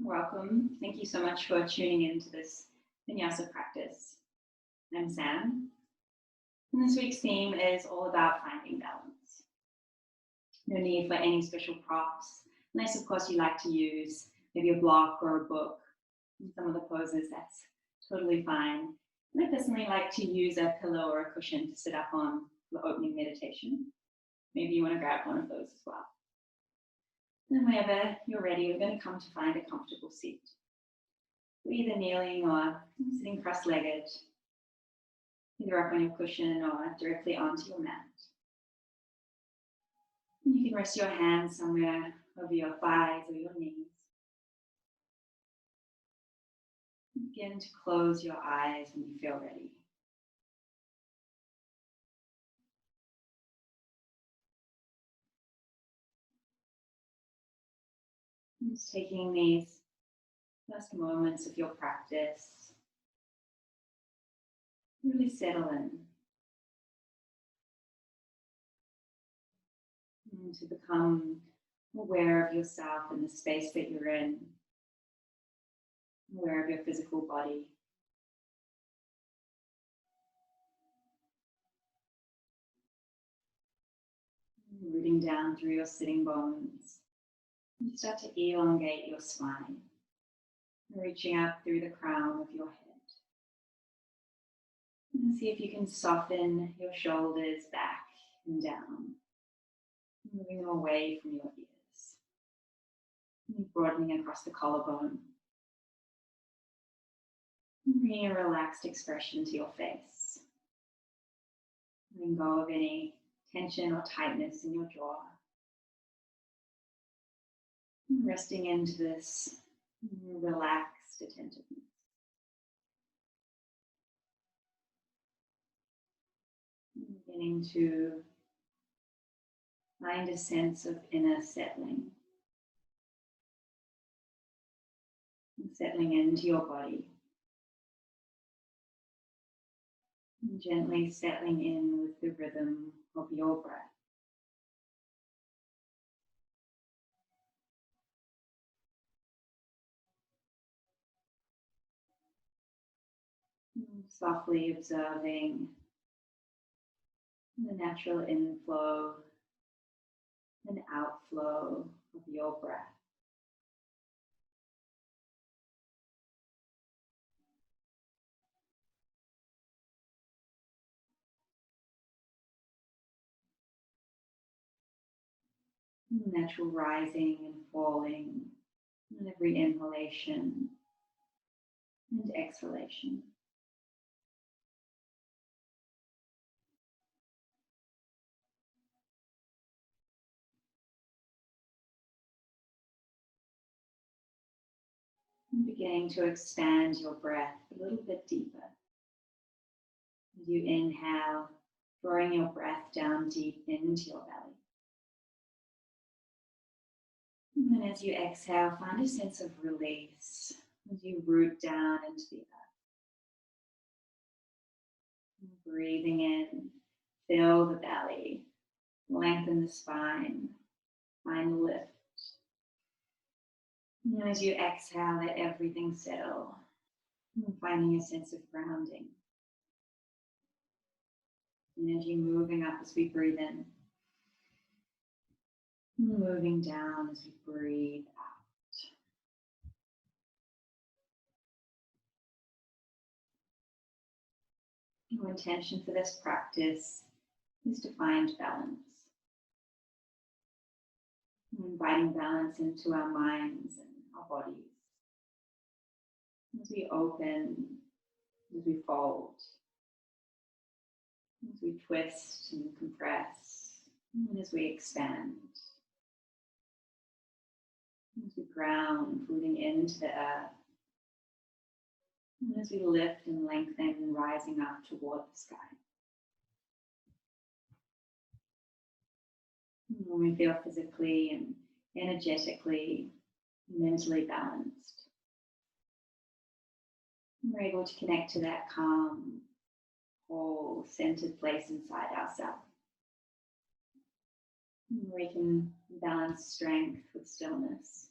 Welcome. Thank you so much for tuning into this Vinyasa practice. I'm Sam, and this week's theme is all about finding balance. No need for any special props, unless of course you like to use maybe a block or a book. In some of the poses, that's totally fine. And I personally like to use a pillow or a cushion to sit up on for the opening meditation. Maybe you want to grab one of those as well. And whenever you're ready, we're going to come to find a comfortable seat. We're either kneeling or sitting cross-legged, either up on your cushion or directly onto your mat. And you can rest your hands somewhere over your thighs or your knees. Begin to close your eyes when you feel ready. Just taking these first moments of your practice, really settle in. And to become aware of yourself and the space that you're in, aware of your physical body. Rooting down through your sitting bones. You start to elongate your spine, reaching up through the crown of your head. And see if you can soften your shoulders back and down, moving them away from your ears, and broadening across the collarbone. And bringing a relaxed expression to your face. Letting go of any tension or tightness in your jaw. Resting into this relaxed attentiveness. Beginning to find a sense of inner settling. Settling into your body. And gently settling in with the rhythm of your breath. Softly observing the natural inflow and outflow of your breath. Natural rising and falling in every inhalation and exhalation. And beginning to expand your breath a little bit deeper. As you inhale, drawing your breath down deep into your belly. And then as you exhale, find a sense of release as you root down into the earth. And breathing in, fill the belly, lengthen the spine, find lift. And as you exhale, let everything settle, and finding a sense of grounding. Energy moving up as we breathe in, moving down as we breathe out. Your intention for this practice is to find balance. Inviting balance into our minds and our bodies. As we open, as we fold, as we twist and compress, and as we expand. As we ground, rooting into the earth. And as we lift and lengthen, rising up toward the sky. And when we feel physically and energetically, mentally balanced, we're able to connect to that calm, whole, centered place inside ourselves. We can balance strength with stillness.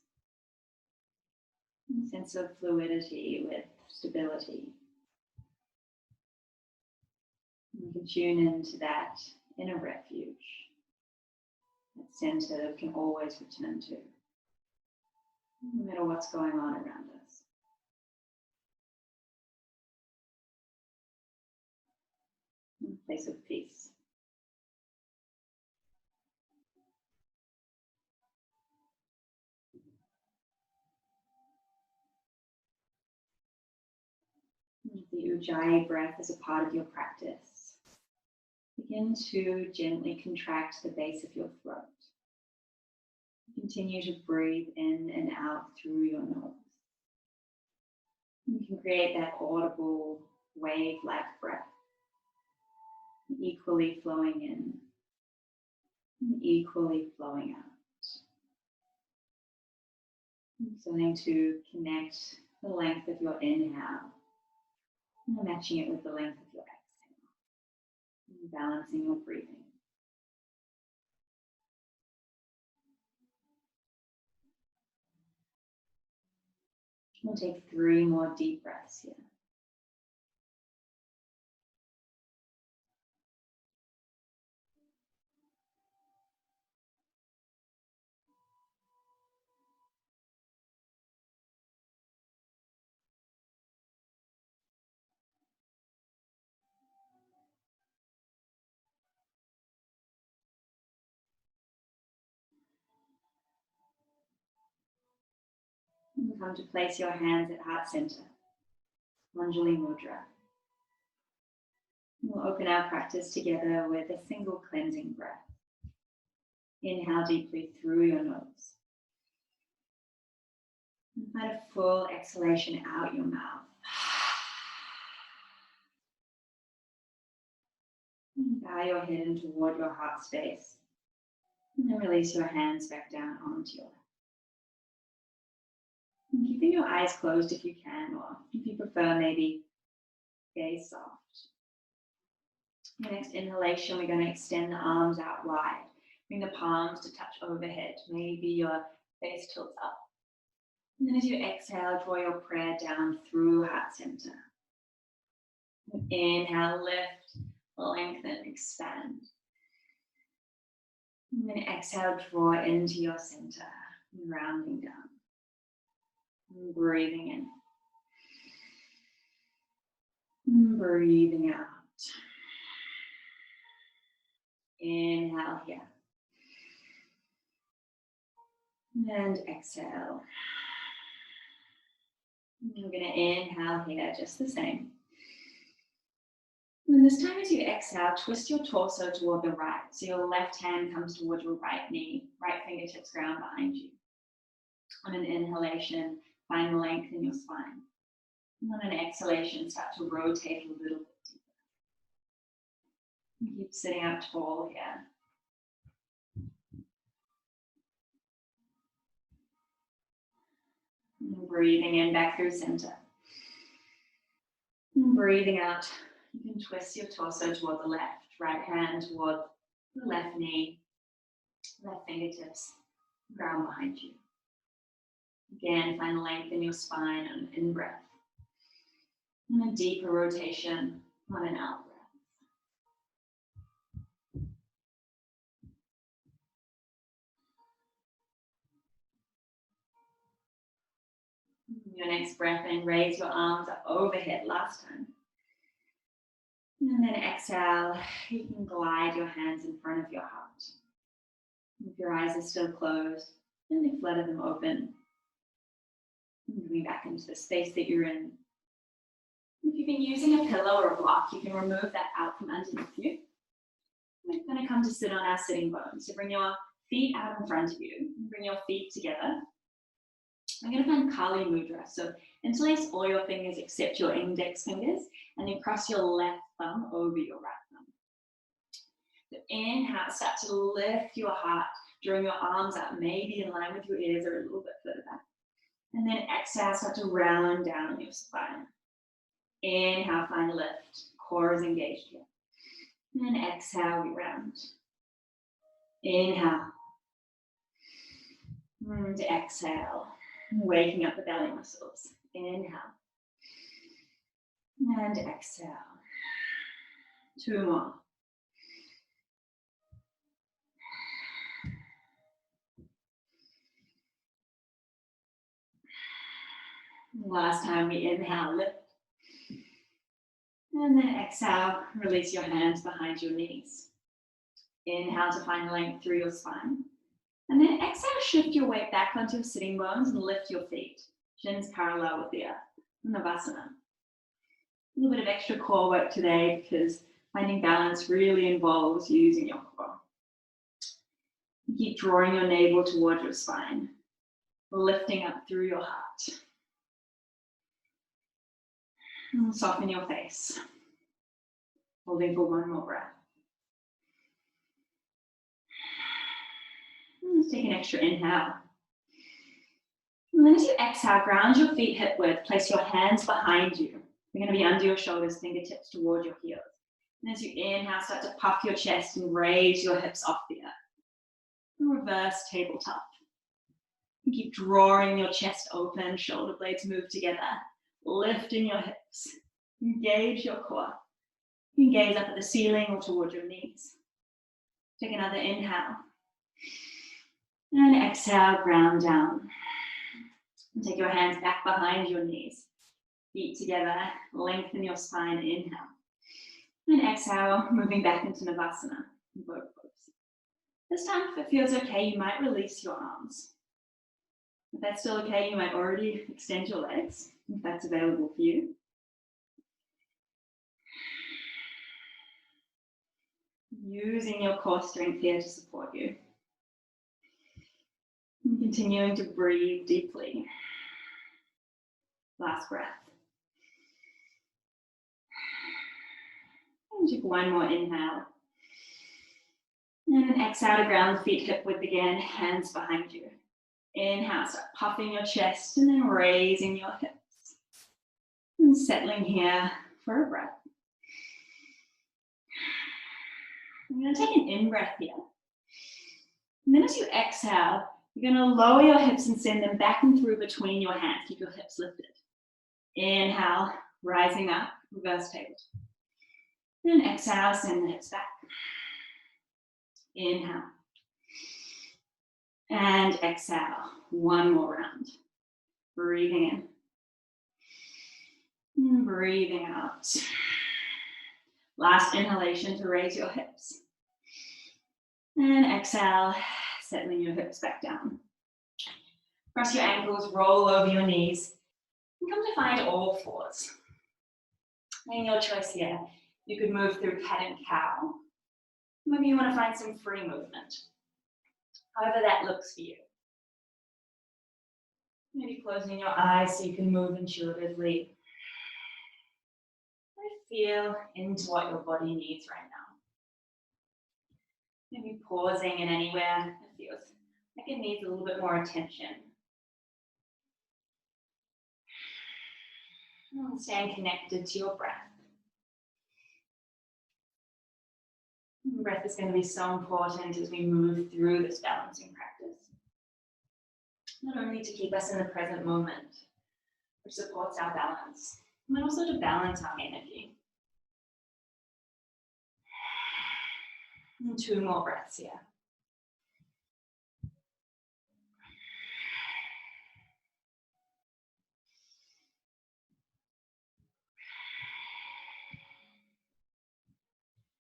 A sense of fluidity with stability. You can tune into that inner refuge, that center that we can always return to, no matter what's going on around us. A place of peace. The Ujjayi breath is a part of your practice. Begin to gently contract the base of your throat. Continue to breathe in and out through your nose. You can create that audible wave-like breath, equally flowing in and equally flowing out. Starting to connect the length of your inhale and matching it with the length of your exhale, and balancing your breathing. We'll take 3 more deep breaths here. And come to place your hands at heart center, Anjali Mudra. We'll open our practice together with a single cleansing breath. Inhale deeply through your nose. And find a full exhalation out your mouth. And bow your head in toward your heart space. And then release your hands back down onto your lap. And keeping your eyes closed if you can, or if you prefer, maybe gaze soft. The next inhalation, we're going to extend the arms out wide. Bring the palms to touch overhead. Maybe your face tilts up. And then as you exhale, draw your prayer down through heart center. Inhale, lift, lengthen, expand. And then exhale, draw into your center, rounding down. And breathing in. And breathing out. Inhale here. And exhale. We're going to inhale here just the same. And this time as you exhale, twist your torso toward the right. So your left hand comes towards your right knee, right fingertips ground behind you. On an inhalation, find length in your spine. And on an exhalation, start to rotate a little bit deeper. And keep sitting up tall here. And breathing in back through center. And breathing out, you can twist your torso toward the left, right hand toward the left knee, left fingertips, ground behind you. Again, find length in your spine on an in-breath. And a deeper rotation on an out-breath. Your next breath in, raise your arms up overhead last time. And then exhale, you can glide your hands in front of your heart. If your eyes are still closed, gently flutter them open. Moving back into the space that you're in. If you've been using a pillow or a block, you can remove that out from underneath you. We're going to come to sit on our sitting bones. So bring your feet out in front of you. Bring your feet together. I'm going to find Kali Mudra. So interlace all your fingers except your index fingers, and then cross your left thumb over your right thumb. So inhale, start to lift your heart, drawing your arms up, maybe in line with your ears or a little bit further back. And then exhale, start to round down your spine. Inhale, find lift. Core is engaged here. And then exhale, we round. Inhale. And exhale. Waking up the belly muscles. Inhale. And exhale. 2 more. Last time we inhale, lift. And then exhale, release your hands behind your knees. Inhale to find length through your spine. And then exhale, shift your weight back onto your sitting bones and lift your feet. Shins parallel with the earth. Navasana. A little bit of extra core work today because finding balance really involves using your core. Keep drawing your navel towards your spine, lifting up through your heart. And soften your face. Holding for 1 more breath. Let's take an extra inhale. And then as you exhale, ground your feet hip width. Place your hands behind you. They're going to be under your shoulders, fingertips toward your heels. And as you inhale, start to puff your chest and raise your hips off the earth. And reverse tabletop. And keep drawing your chest open, shoulder blades move together, lifting your hips. Engage your core. You can gaze up at the ceiling or toward your knees. Take another inhale. And exhale, ground down. And take your hands back behind your knees. Feet together, lengthen your spine, inhale. And exhale, moving back into Navasana, both pose. This time, if it feels okay, you might release your arms. If that's still okay, you might already extend your legs, if that's available for you. Using your core strength here to support you. And continuing to breathe deeply. Last breath. And take 1 more inhale. And then exhale to ground the feet hip width again, hands behind you. Inhale, start puffing your chest and then raising your hips. And settling here for a breath. I'm going to take an in-breath here. And then as you exhale, you're going to lower your hips and send them back and through between your hands. Keep your hips lifted. Inhale, rising up, reverse tabletop. Then exhale, send the hips back. Inhale. And exhale. 1 more round. Breathing in. And breathing out. Last inhalation to raise your hips. And exhale, settling your hips back down. Cross your ankles, roll over your knees. And come to find all fours. And your choice here. You could move through cat and cow. Maybe you want to find some free movement. However that looks for you. Maybe closing your eyes so you can move intuitively. Feel into what your body needs right now. Maybe pausing in anywhere that feels like it needs a little bit more attention. And staying connected to your breath. Breath is going to be so important as we move through this balancing practice. Not only to keep us in the present moment, which supports our balance, but also to balance our energy. And 2 more breaths here.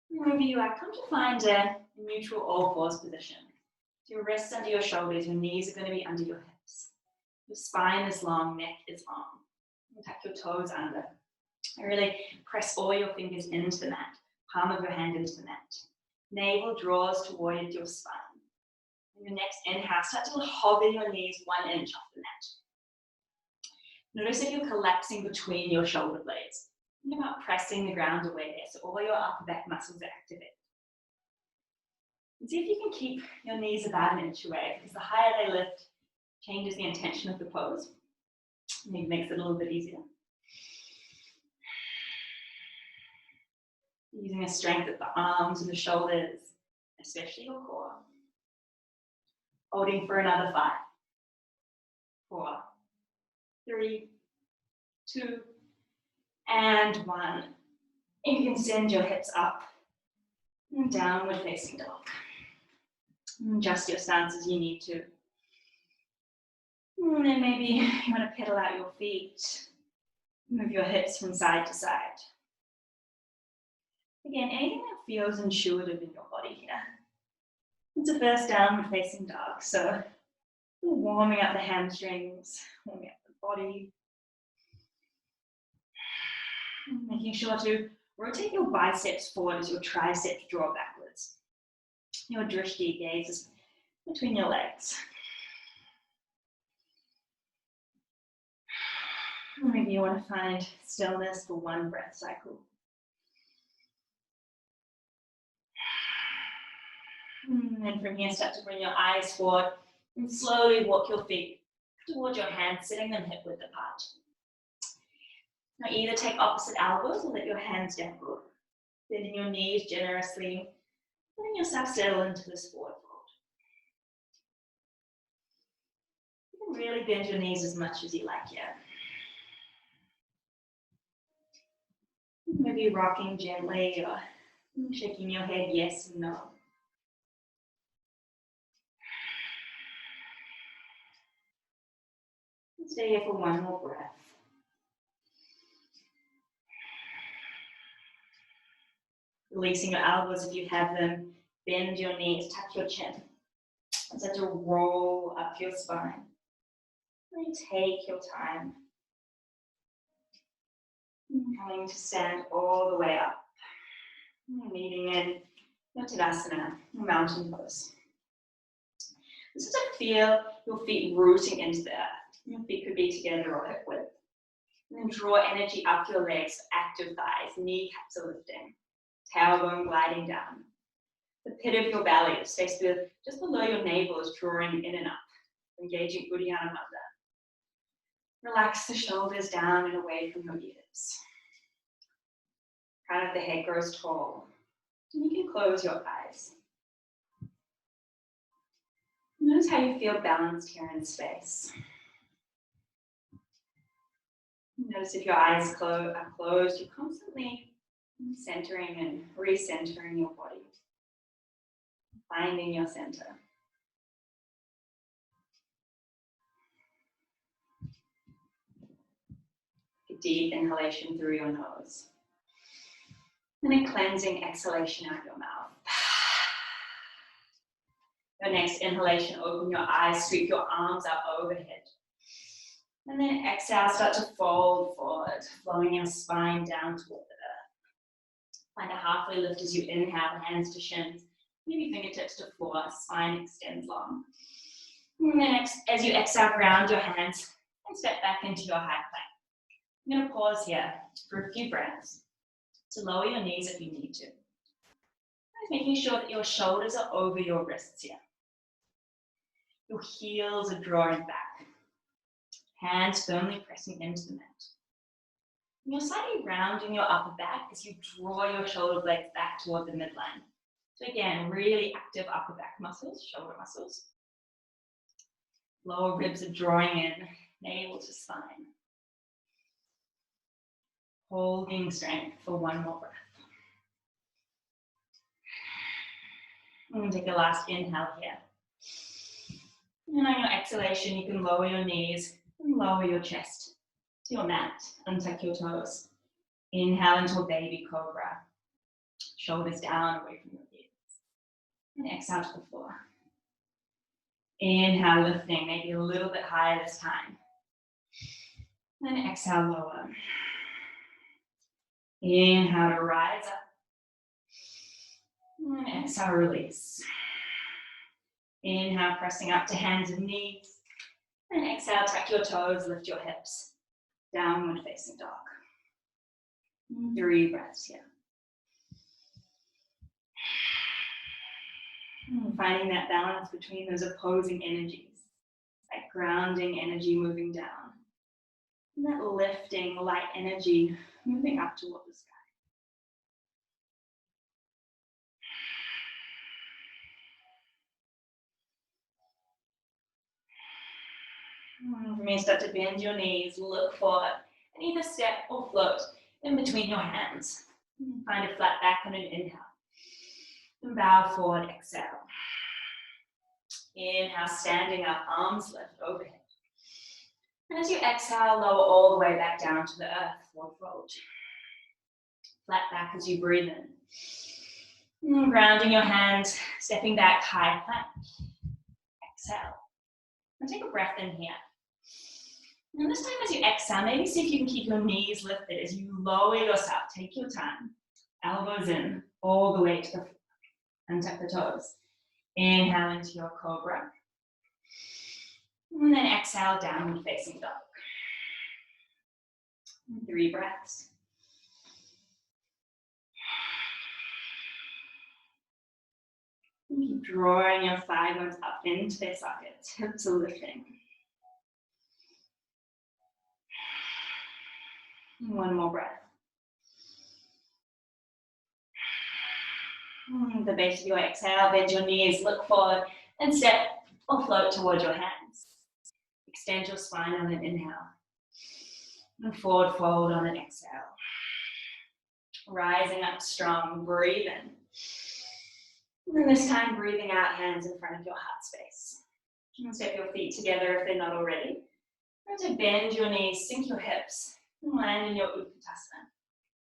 Wherever you are, come to find a neutral all fours position. So your wrists under your shoulders, your knees are going to be under your hips. Your spine is long, neck is long. And tuck your toes under. And really press all your fingers into the mat, palm of your hand into the mat. Navel draws toward your spine. And your next inhale, start to hover your knees 1 inch off the mat. Notice if you're collapsing between your shoulder blades. Think about pressing the ground away there, so all your upper back muscles are activated. And see if you can keep your knees about 1 inch away, because the higher they lift, changes the intention of the pose. And it makes it a little bit easier. Using a strength at the arms and the shoulders, especially your core. Holding for another 5, 4, 3, 2, and 1. And you can send your hips up and downward facing dog. Adjust your stance as you need to. And then maybe you want to pedal out your feet. Move your hips from side to side. Again, anything that feels intuitive in your body here. It's a first downward facing dog, so we're warming up the hamstrings, warming up the body. Making sure to rotate your biceps forward as your triceps draw backwards. Your drishti gaze is between your legs. Maybe you want to find stillness for one breath cycle. And from here, start to bring your eyes forward and slowly walk your feet towards your hands, sitting them hip width apart. Now either take opposite elbows or let your hands dangle. Bending your knees generously, letting yourself settle into this forward fold. You can really bend your knees as much as you like here. Maybe rocking gently or shaking your head yes and no. Stay here for one more breath. Releasing your elbows if you have them. Bend your knees, tuck your chin. And start to roll up your spine. And take your time. Coming to stand all the way up. Meeting in your Tadasana, mountain pose. This is to feel your feet rooting into the earth. Your feet could be together or hip width. And then draw energy up your legs, active thighs, kneecaps are lifting, tailbone gliding down. The pit of your belly, the space just below your navel, is drawing in and up, engaging Uddiyana Mudra. Relax the shoulders down and away from your ears. Crown of the head grows tall. And you can close your eyes. Notice how you feel balanced here in space. Notice if your eyes are closed, you're constantly centering and recentering your body. Finding your center. A deep inhalation through your nose. And a cleansing exhalation out your mouth. Your next inhalation, open your eyes, sweep your arms up overhead. And then exhale, start to fold forward, flowing your spine down toward the earth. Find a halfway lift as you inhale, hands to shins, maybe fingertips to floor, spine extends long. And then as you exhale, ground your hands and step back into your high plank. I'm going to pause here for a few breaths to lower your knees if you need to. Making sure that your shoulders are over your wrists here. Your heels are drawing back. Hands firmly pressing into the mat. And you're slightly rounding your upper back as you draw your shoulder blades back toward the midline. So again, really active upper back muscles, shoulder muscles. Lower ribs are drawing in, navel to spine. Holding strength for one more breath. And take a last inhale here. And on your exhalation, you can lower your knees and lower your chest to your mat. Untuck your toes. Inhale into a baby cobra. Shoulders down away from your ears. And exhale to the floor. Inhale, lifting, maybe a little bit higher this time. And exhale, lower. Inhale to rise up. And exhale, release. Inhale, pressing up to hands and knees. And exhale, tuck your toes, lift your hips. Downward facing dog. 3 breaths here. And finding that balance between those opposing energies. That grounding energy moving down. And that lifting light energy moving up toward the sky. From here, start to bend your knees, look forward, and either step or float in between your hands. Find a flat back on an inhale. And bow forward, exhale. Inhale, standing up, arms lift overhead. And as you exhale, lower all the way back down to the earth, forward fold. Flat back as you breathe in. Grounding your hands, stepping back, high plank. Exhale. And take a breath in here. And this time as you exhale, maybe see if you can keep your knees lifted as you lower yourself. Take your time. Elbows in, all the way to the floor. Untuck the toes. Inhale into your cobra. And then exhale, downward facing dog. 3 breaths. Keep drawing your thigh bones up into their sockets. Hips are lifting. One more breath. The base of your exhale, bend your knees, look forward, and step or float towards your hands. Extend your spine on an inhale. And forward fold on an exhale. Rising up strong, breathe in. And this time, breathing out, hands in front of your heart space. And step your feet together if they're not already. Try to bend your knees, sink your hips, and land in your Utkatasana,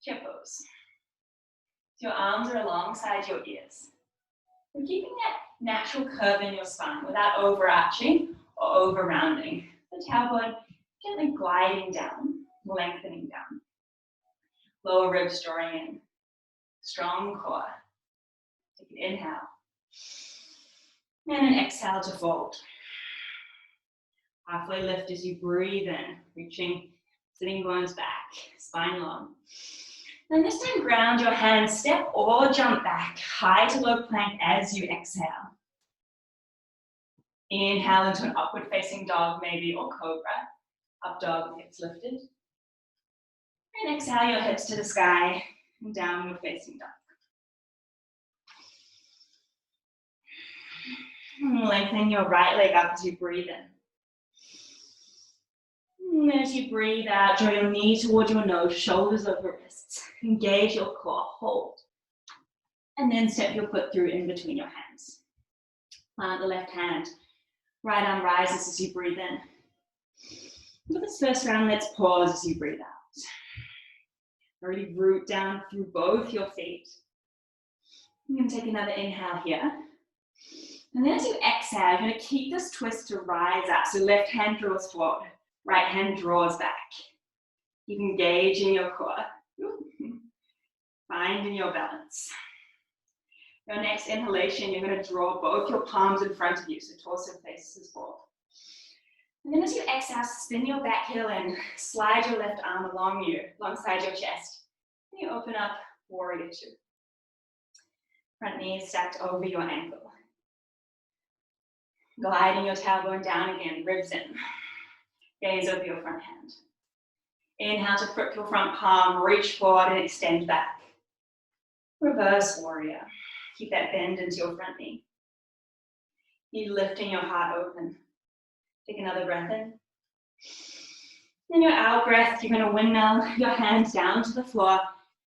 chair pose. Your arms are alongside your ears. You're keeping that natural curve in your spine without overarching or over-rounding. The tailbone gently gliding down, lengthening down. Lower ribs drawing in. Strong core. Take an inhale. And an exhale to fold. Halfway lift as you breathe in, reaching sitting bones back, spine long. And this time, ground your hands, step or jump back, high to low plank as you exhale. Inhale into an upward facing dog maybe, or cobra. Up dog with hips lifted. And exhale your hips to the sky, and downward facing dog. And lengthen your right leg up as you breathe in. And as you breathe out, draw your knee toward your nose, shoulders over wrists. Engage your core, hold. And then step your foot through in between your hands. Plant the left hand. Right arm rises as you breathe in. For this first round, let's pause as you breathe out. Really root down through both your feet. You can take another inhale here. And then as you exhale, you're going to keep this twist to rise up. So left hand draws forward, right hand draws back. You can engage in your core. Finding your balance. Your next inhalation, you're going to draw both your palms in front of you, so torso faces forward. And then as you exhale, spin your back heel in, slide your left arm alongside your chest. And you open up, warrior 2. Front knee stacked over your ankle. Gliding your tailbone down again, ribs in. Gaze over your front hand. Inhale to flip your front palm, reach forward and extend back. Reverse warrior. Keep that bend into your front knee. You're lifting your heart open. Take another breath in. Then your out breath, you're going to windmill your hands down to the floor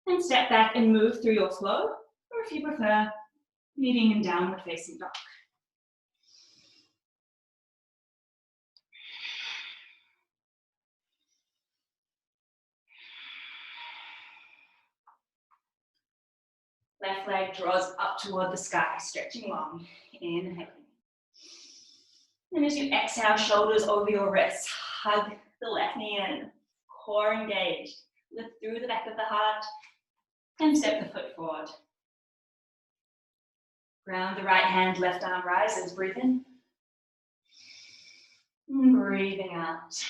and step back and move through your flow, or if you prefer, meeting in downward facing dog. Left leg draws up toward the sky, stretching long, inhaling. And as you exhale, shoulders over your wrists, hug the left knee in, core engaged. Lift through the back of the heart and step the foot forward. Ground the right hand, left arm rises, breathe in. And breathing out,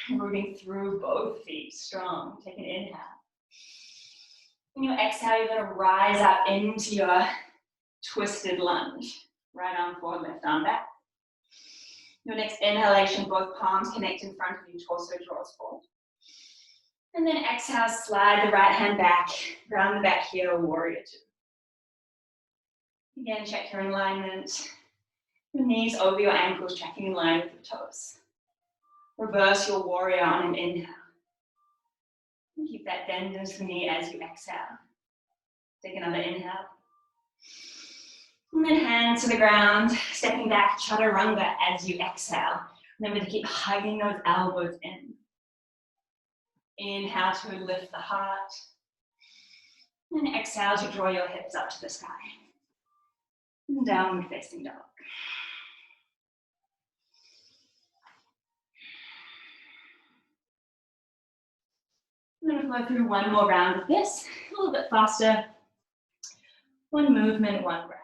rooting through both feet, strong. Take an inhale. When you exhale, you're going to rise up into your twisted lunge. Right arm forward, left arm back. Your next inhalation, both palms connect in front of you, torso draws forward. And then exhale, slide the right hand back, ground the back heel, warrior 2. Again, check your alignment. Your knees over your ankles, tracking in line with your toes. Reverse your warrior on an inhale. Keep that bend into the knee as you exhale. Take another inhale. And then hands to the ground, stepping back, chaturanga as you exhale. Remember to keep hugging those elbows in. Inhale to lift the heart. And exhale to draw your hips up to the sky. And downward facing dog. I'm going to flow through one more round of this, a little bit faster. One movement, one breath.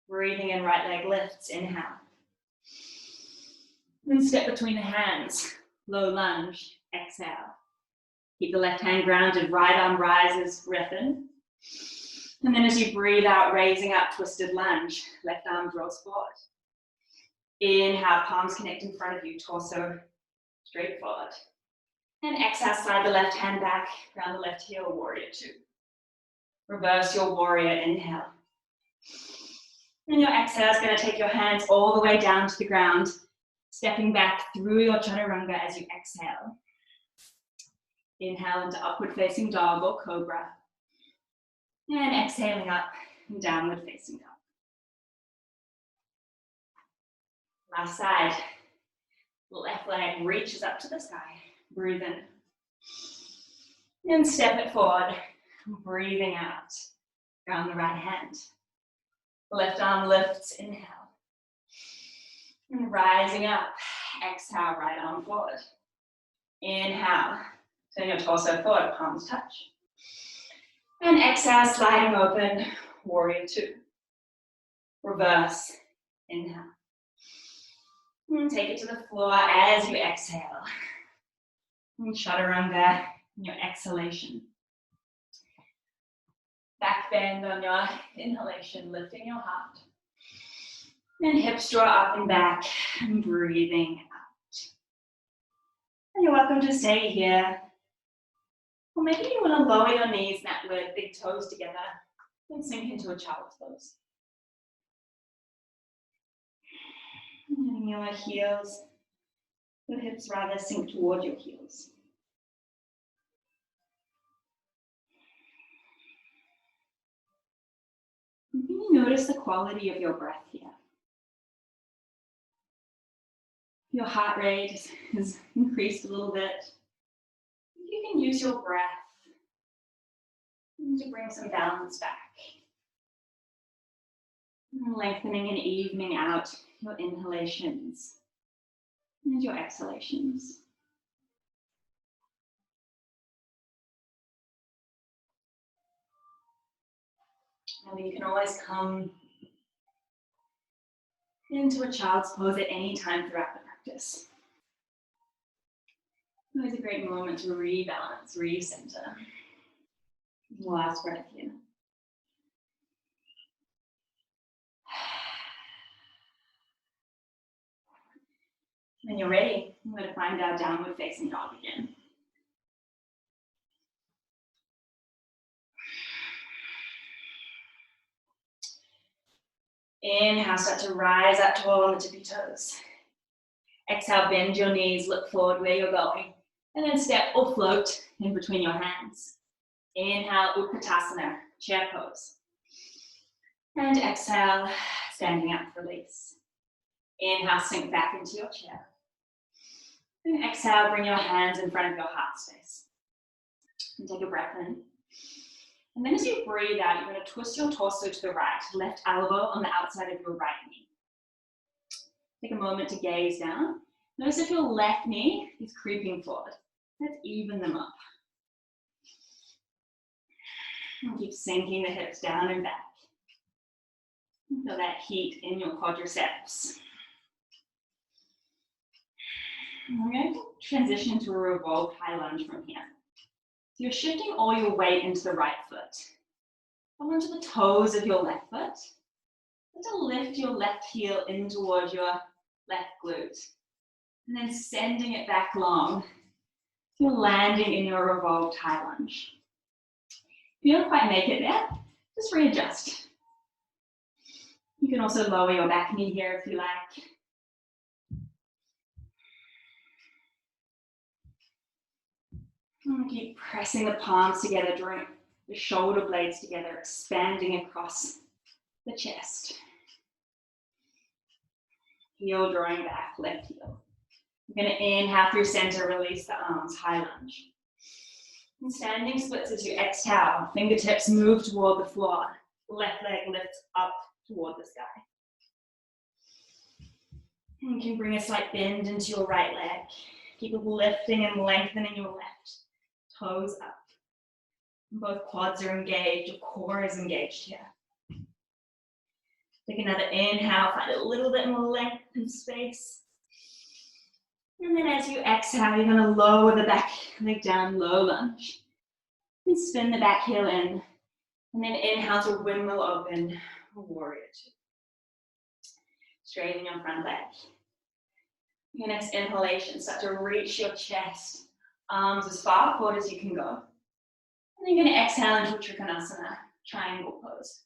Breathing in, right leg lifts, inhale. Then step between the hands, low lunge, exhale. Keep the left hand grounded, right arm rises, breath in. And then as you breathe out, raising up, twisted lunge, left arm draws forward. Inhale, palms connect in front of you, torso straight forward. And exhale, slide the left hand back, ground the left heel, warrior two. Reverse your warrior, inhale. And your exhale is going to take your hands all the way down to the ground, stepping back through your chaturanga as you exhale. Inhale into upward facing dog or cobra. And exhaling up and downward facing dog. Last side. Left leg reaches up to the sky. Breathe in. And step it forward. Breathing out. Ground the right hand. Left arm lifts, inhale. And rising up. Exhale, right arm forward. Inhale. Turn your torso forward, palms touch. And exhale, sliding open, warrior two. Reverse, inhale. And take it to the floor as you exhale. And chaturanga, your exhalation. Back bend on your inhalation, lifting your heart. And hips draw up and back, and breathing out. And you're welcome to stay here. Or maybe you want to lower your knees, mat with big toes together, and sink into a child's pose. And your heels, your hips rather sink toward your heels. And can you notice the quality of your breath here? Your heart rate has increased a little bit. You can use your breath to bring some balance back. And lengthening and evening out your inhalations and your exhalations. And you can always come into a child's pose at any time throughout the practice. Always a great moment to rebalance, recenter. Last breath here. When you're ready, I'm going to find our downward facing dog again. Inhale, start to rise up tall on the tippy toes. Exhale, bend your knees, look forward where you're going. And then step or float in between your hands. Inhale, Utkatasana, chair pose. And exhale, standing up, release. Inhale, sink back into your chair. And exhale, bring your hands in front of your heart space. And take a breath in. And then as you breathe out, you're going to twist your torso to the right, left elbow on the outside of your right knee. Take a moment to gaze down. Notice if your left knee is creeping forward. Let's even them up. And keep sinking the hips down and back. Feel that heat in your quadriceps. We're going to transition to a revolved high lunge from here. So you're shifting all your weight into the right foot. Come onto the toes of your left foot. Start to lift your left heel in towards your left glute. And then sending it back long. You're landing in your revolved high lunge. If you don't quite make it there, just readjust. You can also lower your back knee here if you like. And keep pressing the palms together, drawing the shoulder blades together, expanding across the chest. Heel drawing back, left heel. You're going to inhale through center, release the arms, high lunge. And standing splits as you exhale, fingertips move toward the floor. Left leg lifts up toward the sky. And you can bring a slight bend into your right leg. Keep lifting and lengthening your left. Toes up. Both quads are engaged, your core is engaged here. Take another inhale, find a little bit more length and space. And then as you exhale, you're going to lower the back leg down, low lunge. And spin the back heel in. And then inhale to windmill open, warrior two. Straighten your front leg. Your next inhalation, start to reach your chest, arms as far forward as you can go. And then you're going to exhale into Trikonasana, triangle pose.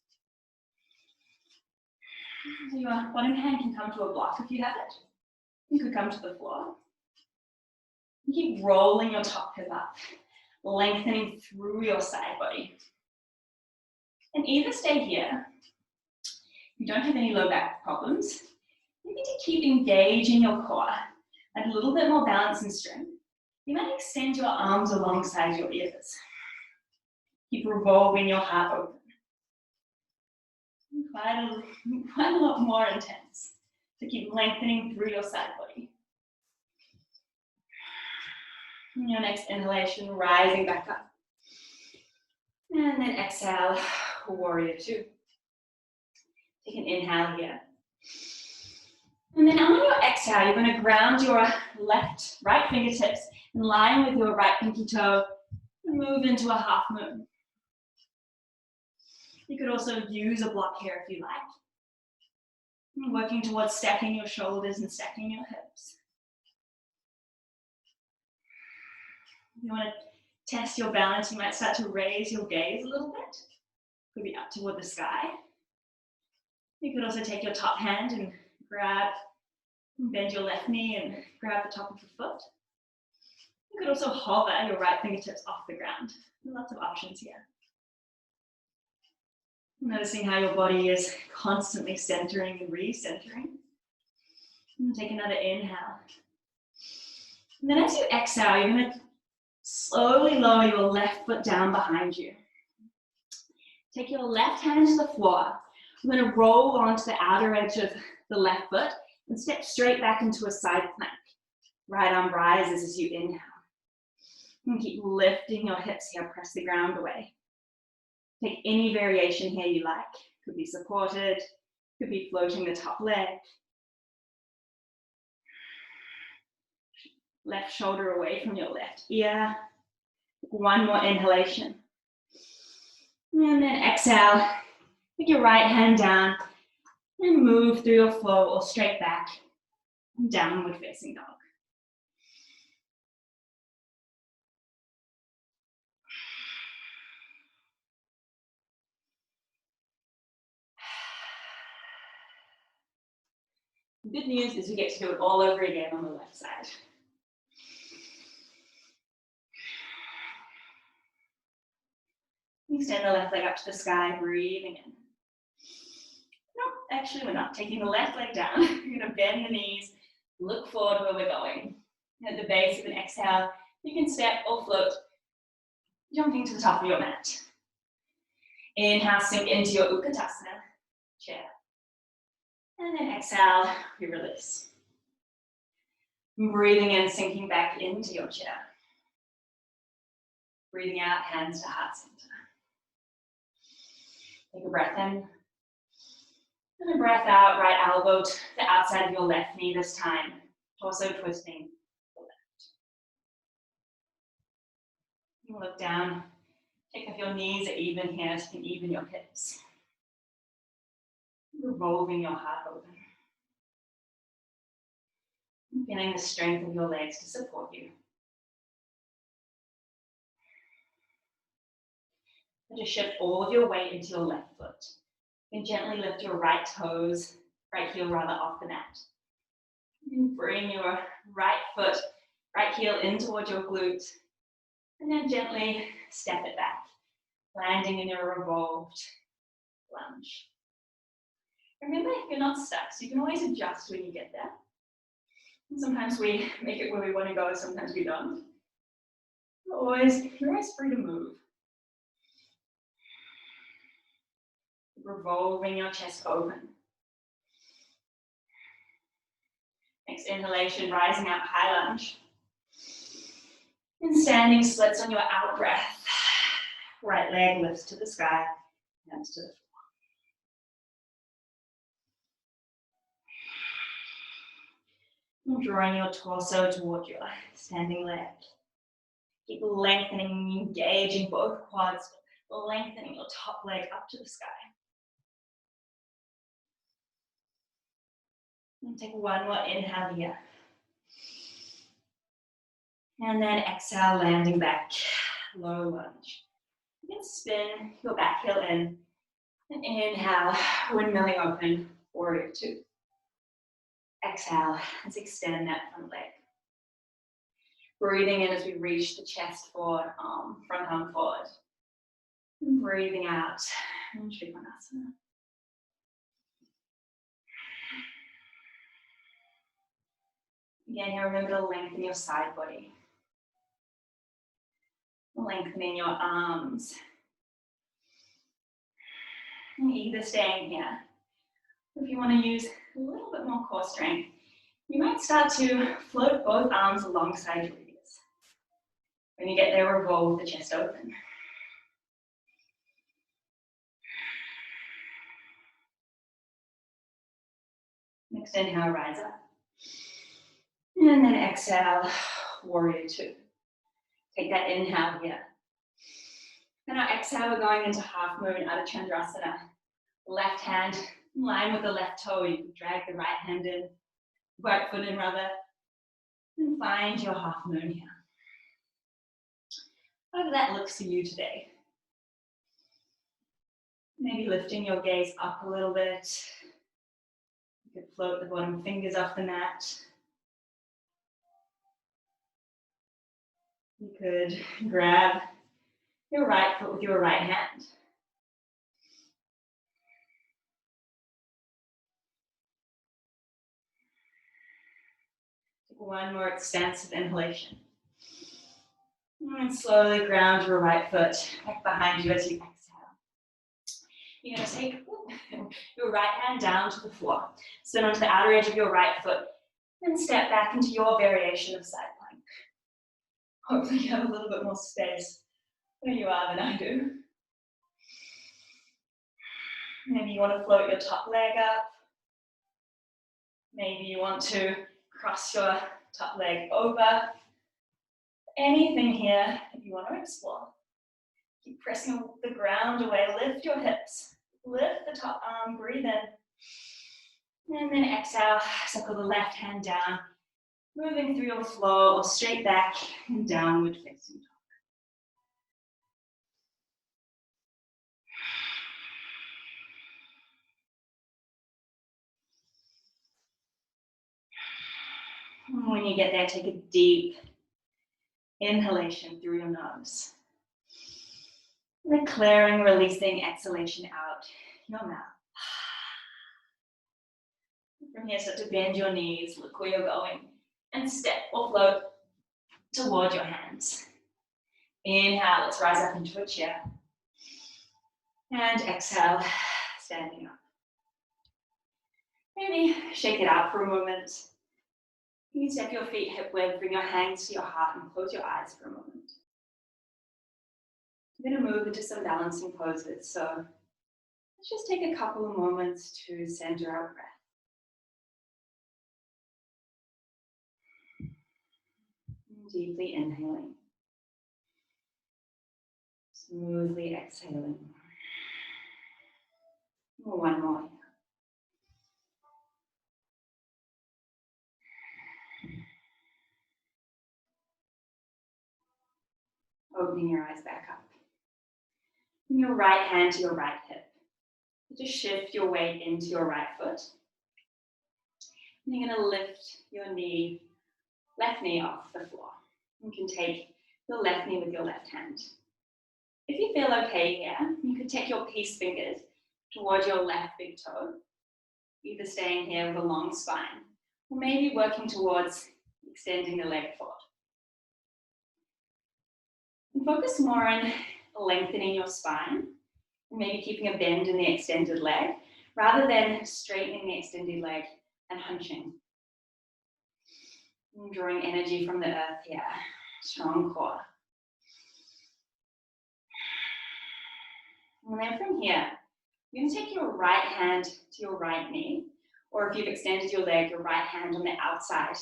So your bottom hand can come to a block if you have it. You could come to the floor. You keep rolling your top hip up, lengthening through your side body. And either stay here, if you don't have any low back problems, maybe to keep engaging your core, add a little bit more balance and strength. You might extend your arms alongside your ears. Keep revolving your heart open. Quite a lot more intense. So keep lengthening through your side body. And your next inhalation, rising back up. And then exhale, warrior two. Take an inhale here. And then on your exhale, you're going to ground your right fingertips in line with your right pinky toe and move into a half moon. You could also use a block here if you like. And working towards stacking your shoulders and stacking your hips. If you want to test your balance, you might start to raise your gaze a little bit. Could be up toward the sky. You could also take your top hand and bend your left knee and grab the top of the foot. You could also hover your right fingertips off the ground. Lots of options here. Noticing how your body is constantly centering and recentering. And take another inhale. And then as you exhale, you're going to slowly lower your left foot down behind you. Take your left hand to the floor. You're going to roll onto the outer edge of the left foot and step straight back into a side plank. Right arm rises as you inhale. And keep lifting your hips here, press the ground away. Take any variation here you like. Could be supported, could be floating the top leg. Left shoulder away from your left ear. One more inhalation. And then exhale. Take your right hand down and move through your flow or straight back. Downward facing dog. The good news is we get to do it all over again on the left side. Extend the left leg up to the sky, breathing in. No, actually we're not. Taking the left leg down. You're going to bend the knees, look forward where we're going. At the base of an exhale, you can step or float, jumping to the top of your mat. Inhale, sink into your Utkatasana, chair. And then exhale, you release. Breathing in, sinking back into your chair. Breathing out, hands to heart center. Take a breath in. And a breath out, right elbow to the outside of your left knee this time. Torso twisting the left. You look down. Check if your knees are even here, so you can even your hips. Revolving your heart open. Feeling the strength of your legs to support you. And just shift all of your weight into your left foot. And gently lift your right toes, right heel rather, off the mat. And bring your right foot, right heel in towards your glute. And then gently step it back, landing in your revolved lunge. Remember, you're not stuck, so you can always adjust when you get there. And sometimes we make it where we want to go, sometimes we don't. You're always free to move. Revolving your chest open. Next inhalation, rising up, high lunge. And standing splits on your out breath. Right leg lifts to the sky, hands to the floor. And drawing your torso toward your standing leg. Keep lengthening, engaging both quads, lengthening your top leg up to the sky. And take one more inhale here. And then exhale, landing back, low lunge. You can spin your back heel in. And inhale, windmilling open, warrior two. Exhale, let's extend that front leg. Breathing in as we reach the chest forward, front arm forward. And breathing out, and Trikonasana. Again, here, remember to lengthen your side body. Lengthening your arms. And either staying here. If you want to use a little bit more core strength, you might start to float both arms alongside your ears. When you get there, revolve the chest open. Next inhale, rise up. And then exhale, warrior two. Take that inhale here. And our exhale, we're going into half moon, Adho Chandrasana. Left hand in line with the left toe. You can drag the right hand in, right foot in rather. And find your half moon here. However that looks for you today. Maybe lifting your gaze up a little bit. You could float the bottom fingers off the mat. You could grab your right foot with your right hand. Take one more expansive inhalation. And slowly ground your right foot back behind you as you exhale. You're going to take your right hand down to the floor. Sit onto the outer edge of your right foot and step back into your variation of side plank. Hopefully you have a little bit more space where you are than I do. Maybe you want to float your top leg up. Maybe you want to cross your top leg over. Anything here that you want to explore. Keep pressing the ground away. Lift your hips. Lift the top arm. Breathe in. And then exhale. Circle the left hand down. Moving through your flow or straight back and downward facing dog. And when you get there, take a deep inhalation through your nose. And clearing, releasing, exhalation out your mouth. From here, start to bend your knees, look where you're going, and step or float toward your hands. Inhale, let's rise up into a chair. And exhale, standing up. Maybe shake it out for a moment. You can step your feet hip width, bring your hands to your heart, and close your eyes for a moment. We're going to move into some balancing poses, so let's just take a couple of moments to center our breath. Deeply inhaling. Smoothly exhaling. One more. Opening your eyes back up. Bring your right hand to your right hip. Just shift your weight into your right foot. And you're going to lift your left knee off the floor. You can take your left knee with your left hand. If you feel okay here, you could take your peace fingers towards your left big toe, either staying here with a long spine, or maybe working towards extending the leg forward. And focus more on lengthening your spine, and maybe keeping a bend in the extended leg, rather than straightening the extended leg and hunching. And drawing energy from the earth here, strong core. And then from here, you're going to take your right hand to your right knee, or if you've extended your leg, your right hand on the outside of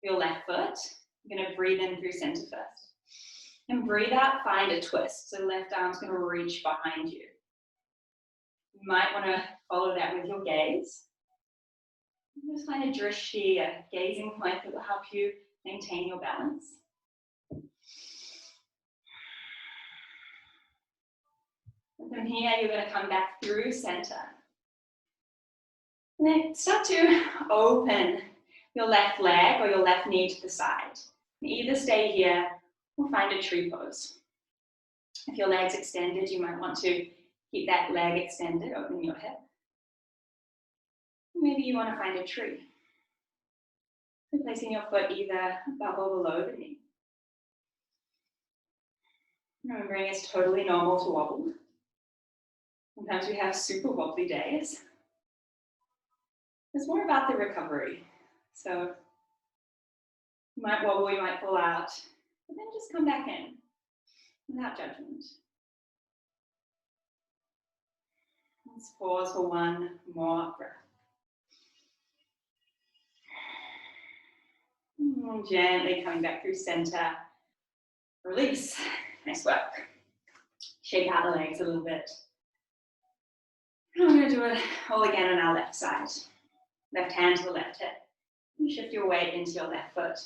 your left foot. You're going to breathe in through center first. And breathe out, find a twist. So left arm's going to reach behind you. You might want to follow that with your gaze. Just find a drishti, a gazing point that will help you maintain your balance. And from here, you're going to come back through center. And then start to open your left leg or your left knee to the side. Either stay here or find a tree pose. If your leg's extended, you might want to keep that leg extended, opening your hip. Maybe you want to find a tree. So placing your foot either above or below the knee. Remembering it's totally normal to wobble. Sometimes we have super wobbly days. It's more about the recovery. So you might wobble, you might fall out, but then just come back in without judgment. Let's pause for one more breath. And gently coming back through center. Release. Nice work. Shake out the legs a little bit. And we're going to do it all again on our left side. Left hand to the left hip. And shift your weight into your left foot.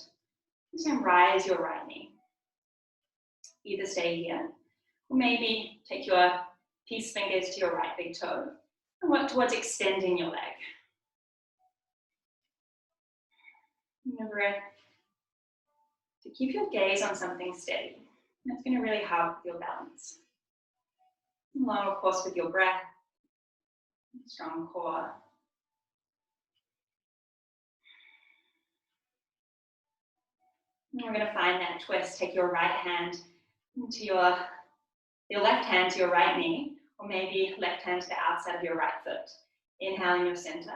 This time rise your right knee. Either stay here, or maybe take your peace fingers to your right big toe and work towards extending your leg. Remember to keep your gaze on something steady. That's going to really help with your balance. Along, of course, with your breath, strong core. And we're going to find that twist. Take your right hand to your left hand to your right knee, or maybe left hand to the outside of your right foot. Inhale in your center.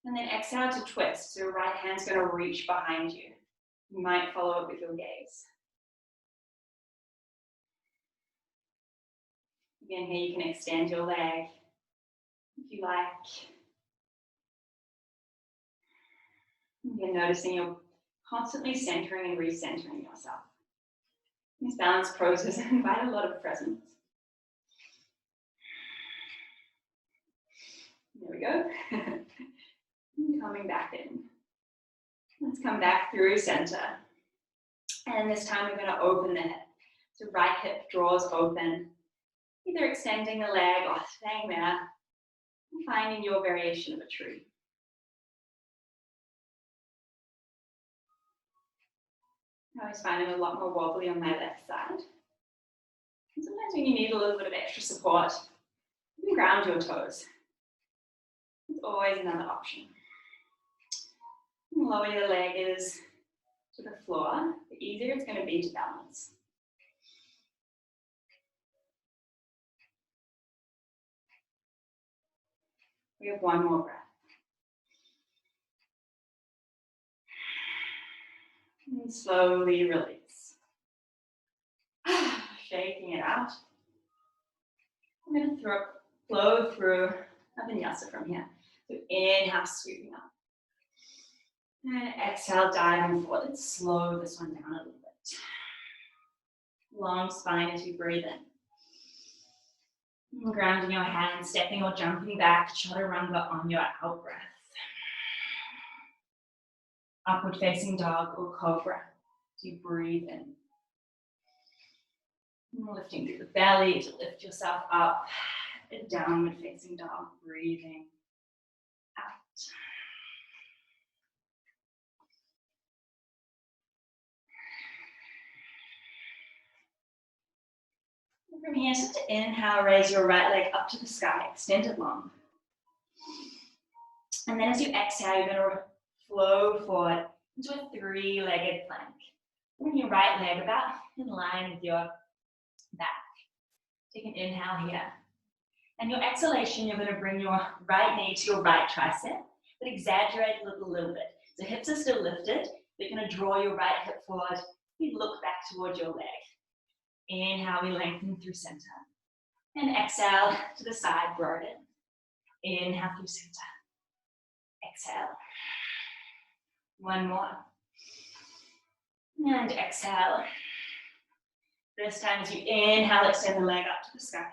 And then exhale to twist. So your right hand's going to reach behind you. You might follow it with your gaze. Again, here you can extend your leg if you like. Again, noticing you're constantly centering and recentering yourself. These balance poses invite a lot of presence. There we go. Coming back in. Let's come back through center. And this time we're going to open the hip. So right hip draws open, either extending the leg or staying there, and finding your variation of a tree. I always find I'm a lot more wobbly on my left side. And sometimes when you need a little bit of extra support, you can ground your toes. It's always another option. The lower your leg is to the floor, the easier it's going to be to balance. We have one more breath. And slowly release. Shaking it out. I'm going to flow through a vinyasa from here. So inhale, sweeping up. And exhale, diving forward. Let's slow this one down a little bit. Long spine as you breathe in. And grounding your hands, stepping or jumping back, chaturanga on your out breath. Upward facing dog or cobra as you breathe in. And lifting through the belly to lift yourself up a downward facing dog, breathing out. From here, start to inhale, raise your right leg up to the sky, extend it long. And then as you exhale, you're going to flow forward into a three-legged plank. Bring your right leg about in line with your back. Take an inhale here. And your exhalation, you're going to bring your right knee to your right tricep, but exaggerate a little bit. So hips are still lifted, but you're going to draw your right hip forward. You look back towards your leg. Inhale, we lengthen through center. And exhale to the side, broaden. Inhale through center. Exhale. One more. And exhale. This time as you inhale, extend the leg up to the sky.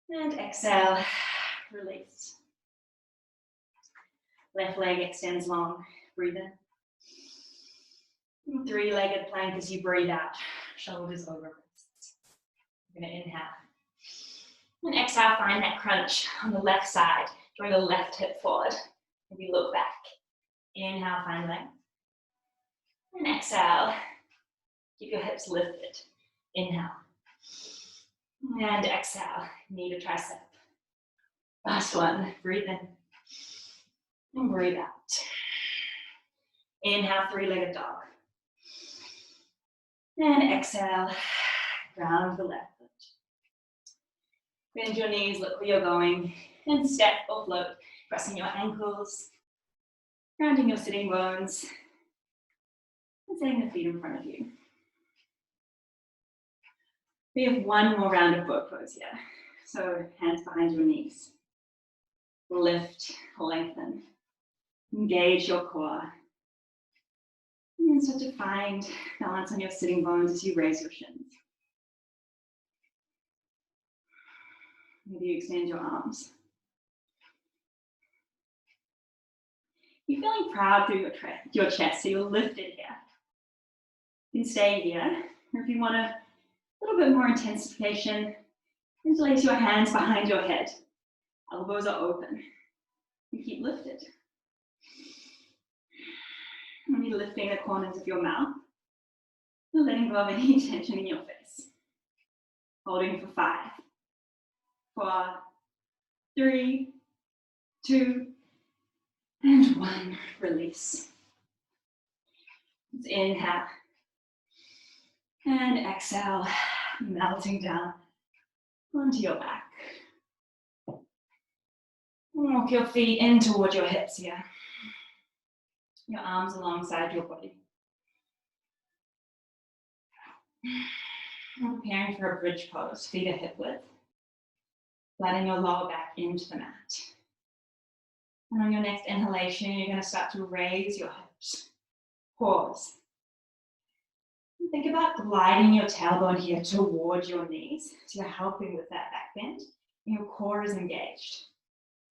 And exhale, release. Left leg extends long, breathe in. Three-legged plank as you breathe out, shoulders over wrists. You're gonna inhale. And exhale, find that crunch on the left side. Drawing the left hip forward. Maybe look back. Inhale, find length. And exhale, keep your hips lifted. Inhale. And exhale, knee to tricep. Last one, breathe in. And breathe out. Inhale, three-legged dog. And exhale, round the left foot. Bend your knees, look where you're going. And step or float, pressing your ankles, grounding your sitting bones, and setting the feet in front of you. We have one more round of boat pose here. So hands behind your knees. Lift, lengthen. Engage your core. And then start to find balance on your sitting bones as you raise your shins. Maybe you extend your arms. You're feeling proud through your chest, so you're lifted here. You can stay here, or if you want a little bit more intensification, interlace your hands behind your head. Elbows are open. You keep lifted. And you're lifting the corners of your mouth. You're letting go of any tension in your face. Holding for 5, 4, 3, 2, and 1. Release. Let's inhale. And exhale, melting down onto your back. Walk your feet in towards your hips here. Your arms alongside your body. We're preparing for a bridge pose, feet at hip width. Letting your lower back into the mat. And on your next inhalation, you're going to start to raise your hips. Pause. And think about gliding your tailbone here towards your knees. So you're helping with that back bend. And your core is engaged.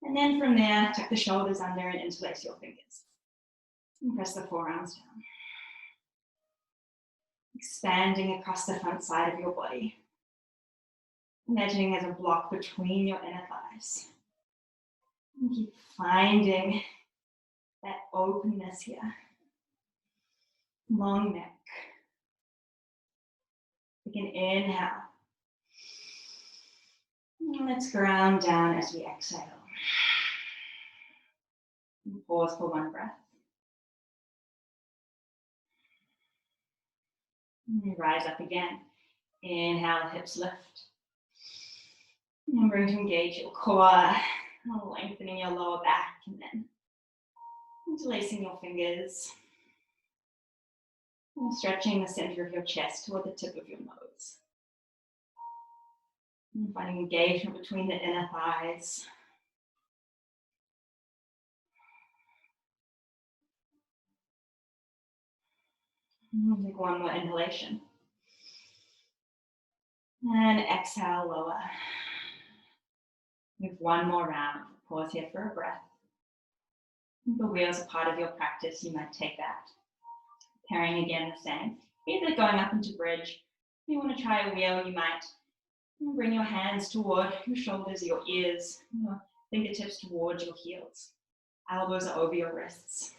And then from there, tuck the shoulders under and interlace your fingers. And press the forearms down. Expanding across the front side of your body. Imagining there's a block between your inner thighs. And keep finding that openness here. Long neck. We can inhale. And let's ground down as we exhale. And pause for one breath. And rise up again. Inhale, hips lift. And bring to engage your core, lengthening your lower back, and then interlacing your fingers. And stretching the center of your chest toward the tip of your nose. And finding engagement between the inner thighs. And take one more inhalation. And exhale, lower. We have one more round. Pause here for a breath. If the wheels are part of your practice, you might take that. Pairing again the same. Either going up into bridge. If you want to try a wheel, you might And bring your hands toward your shoulders, your ears, your fingertips towards your heels. Elbows are over your wrists.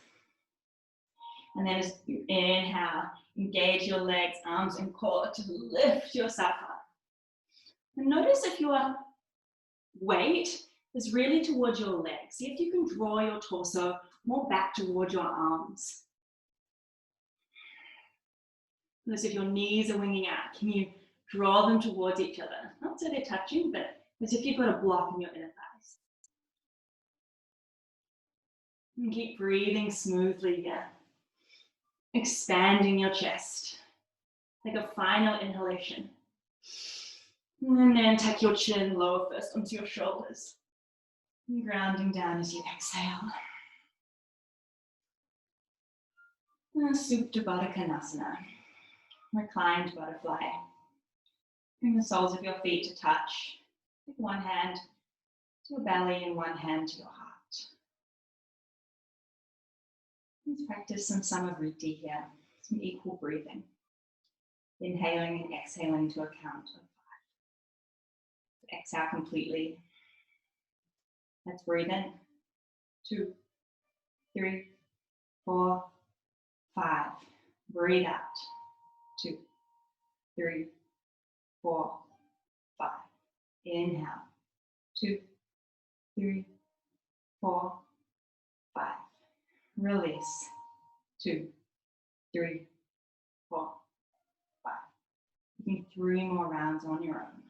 And then as you inhale, engage your legs, arms, and core to lift yourself up. And notice if your weight is really towards your legs. See if you can draw your torso more back towards your arms. Notice if your knees are winging out, can you draw them towards each other? Not so they're touching, but as if you've got a block in your inner thighs. And keep breathing smoothly here. Expanding your chest. Take a final inhalation. And then tuck your chin lower first onto your shoulders. And grounding down as you exhale. Supta Baddha Konasana. Reclined butterfly. Bring the soles of your feet to touch. Take one hand to your belly and one hand to your heart. Let's practice some Samavriti here, some equal breathing. Inhaling and exhaling to a count of 5. Exhale completely. Let's breathe in. 2, 3, 4, 5. Breathe out. 2, 3, 4, 5. Inhale. 2, 3, 4, 5. Release. 2, 3, 4, 5. You can 3 more rounds on your own.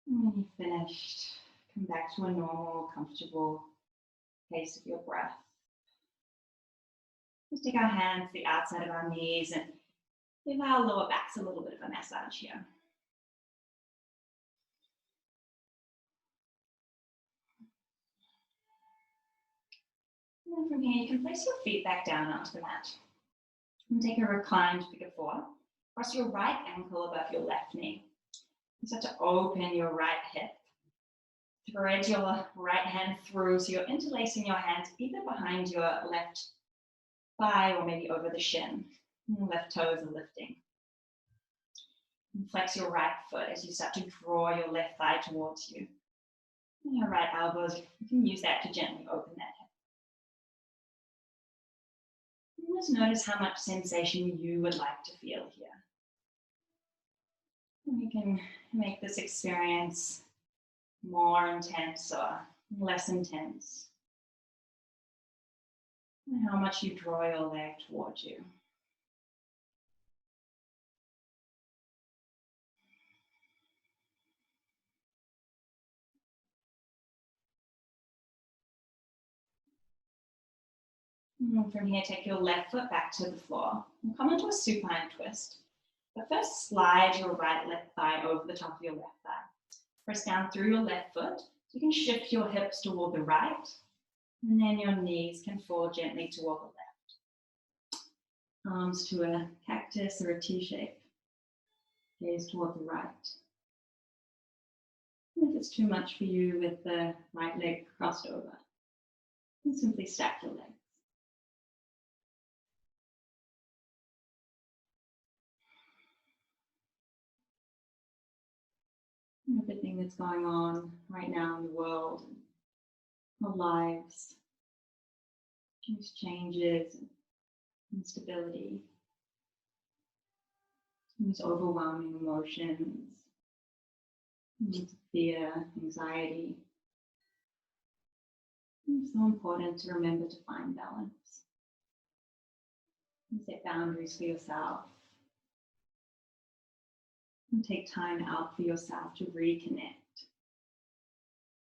And when you've finished, come back to a normal, comfortable pace of your breath. Just take our hands to the outside of our knees and give our lower backs a little bit of a massage here. And then from here, you can place your feet back down onto the mat. And take a reclined figure 4. Cross your right ankle above your left knee. You start to open your right hip. Thread your right hand through, so you're interlacing your hands either behind your left thigh or maybe over the shin. And left toes are lifting. And flex your right foot as you start to draw your left thigh towards you. And your right elbows, you can use that to gently open that hip. And just notice how much sensation you would like to feel here. And you can make this experience more intense or less intense. And how much you draw your leg towards you. And from here, take your left foot back to the floor and come into a supine twist. But first, slide your right left thigh over the top of your left thigh. Press down through your left foot. So you can shift your hips toward the right, and then your knees can fall gently toward the left. Arms to a cactus or a T shape. Gaze toward the right. And if it's too much for you with the right leg crossed over, then simply stack your legs. Everything that's going on right now in the world, our lives, changes, instability, these overwhelming emotions, fear, anxiety. It's so important to remember to find balance. And set boundaries for yourself. And take time out for yourself to reconnect.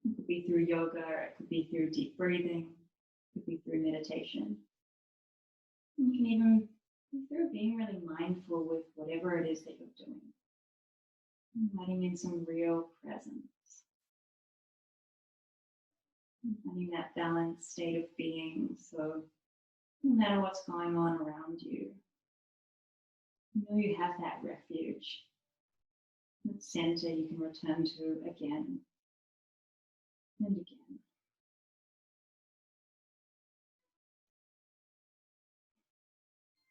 It could be through yoga, it could be through deep breathing, it could be through meditation. You can even be through being really mindful with whatever it is that you're doing. And letting in some real presence. Finding that balanced state of being. So no matter what's going on around you, you know you have that refuge, that center you can return to again and again.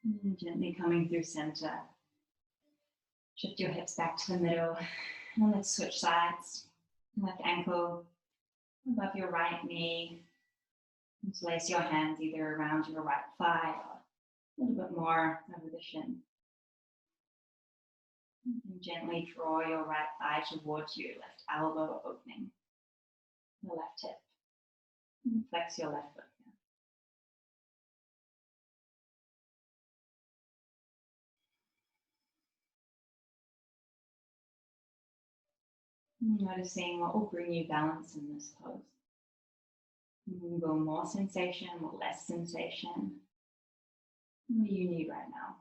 And gently coming through center. Shift your hips back to the middle. And let's switch sides. Left ankle above your right knee. And place your hands either around your right thigh or a little bit more over the shin. And gently draw your right thigh towards you, left elbow opening the left hip. And flex your left foot here. Noticing what will bring you balance in this pose. You can go more sensation or less sensation. What do you need right now?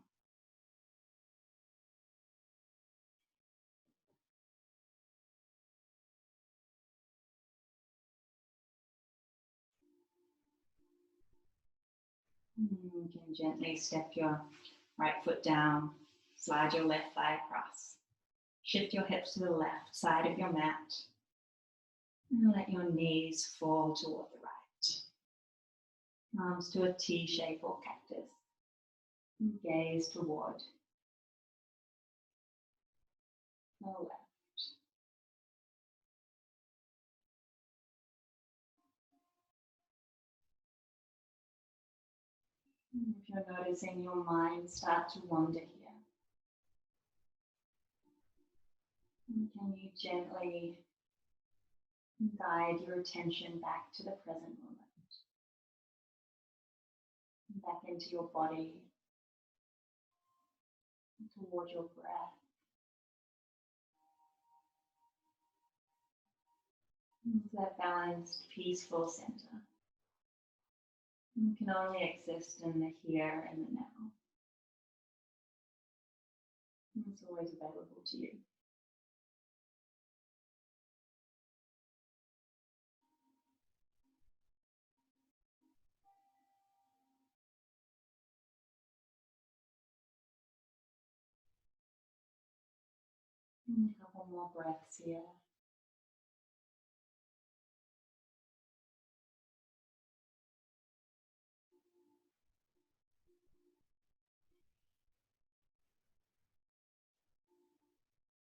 You can gently step your right foot down, slide your left thigh across. Shift your hips to the left side of your mat. And let your knees fall toward the right. Arms to a T shape or cactus. And gaze toward the left. If you're noticing your mind start to wander here, can you gently guide your attention back to the present moment, back into your body, toward your breath. Into that balanced, peaceful center. You can only exist in the here and the now. It's always available to you. A couple more breaths here.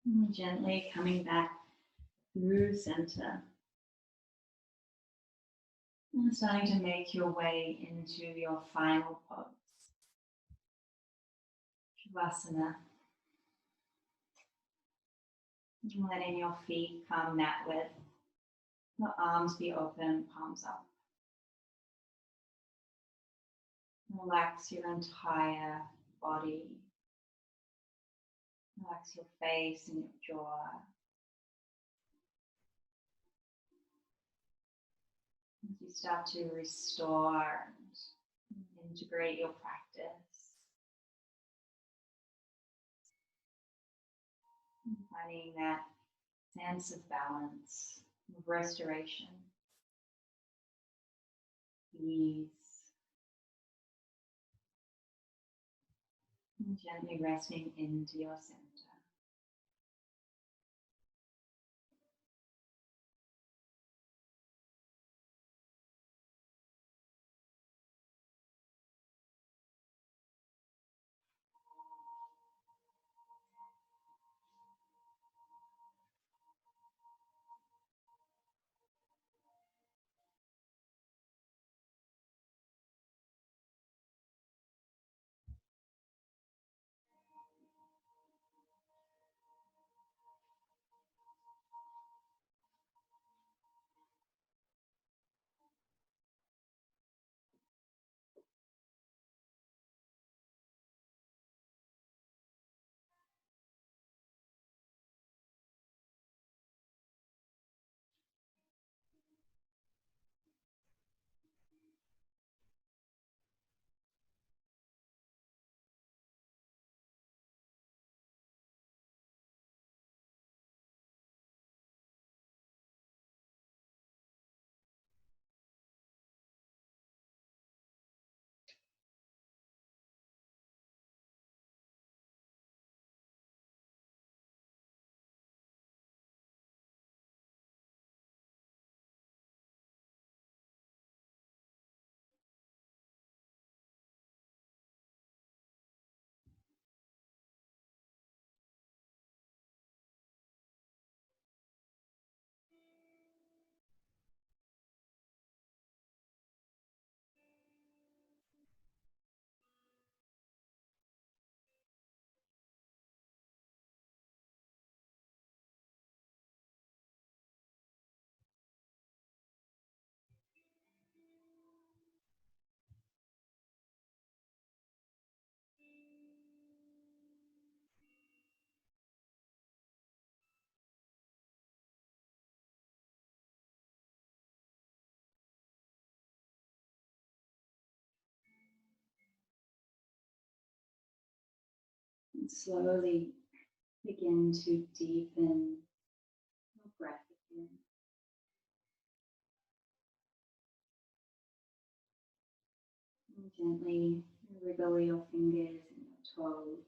And gently coming back through center. And starting to make your way into your final pose. Shavasana. And letting your feet come mat width. Your arms be open, palms up. Relax your entire body. Relax your face and your jaw. As you start to restore and integrate your practice, finding that sense of balance, of restoration, ease, and gently resting into your center. And slowly begin to deepen your breath again. And gently wriggle your fingers and your toes.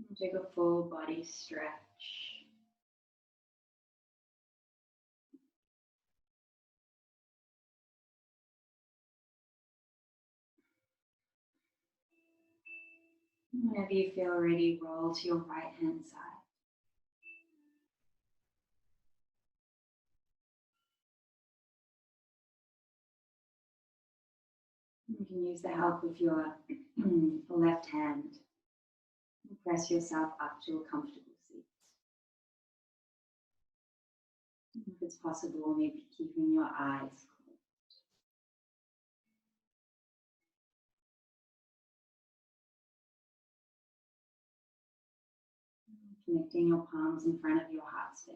And take a full body stretch. Whenever you feel ready, roll to your right hand side. You can use the help of your left hand and press yourself up to a comfortable seat. If it's possible, maybe keeping your eyes closed. Connecting your palms in front of your heart space.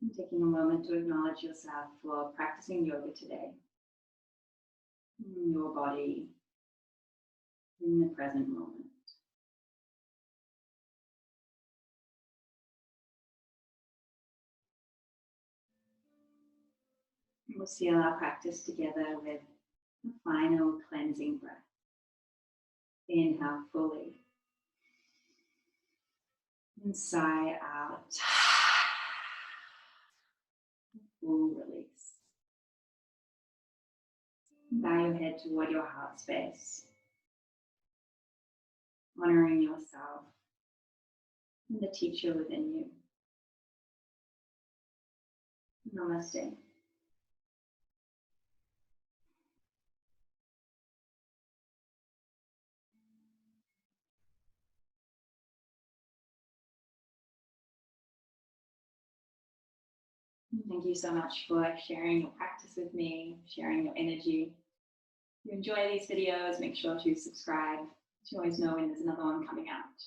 And taking a moment to acknowledge yourself for practicing yoga today. In your body, in the present moment. We'll seal our practice together with a final cleansing breath. Inhale fully. And sigh out. Full release. Bow your head toward your heart space, honoring yourself and the teacher within you. Namaste. Thank you so much for sharing your practice with me, sharing your energy. If you enjoy these videos, make sure to subscribe to always know when there's another one coming out.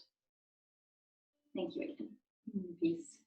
Thank you again. Peace.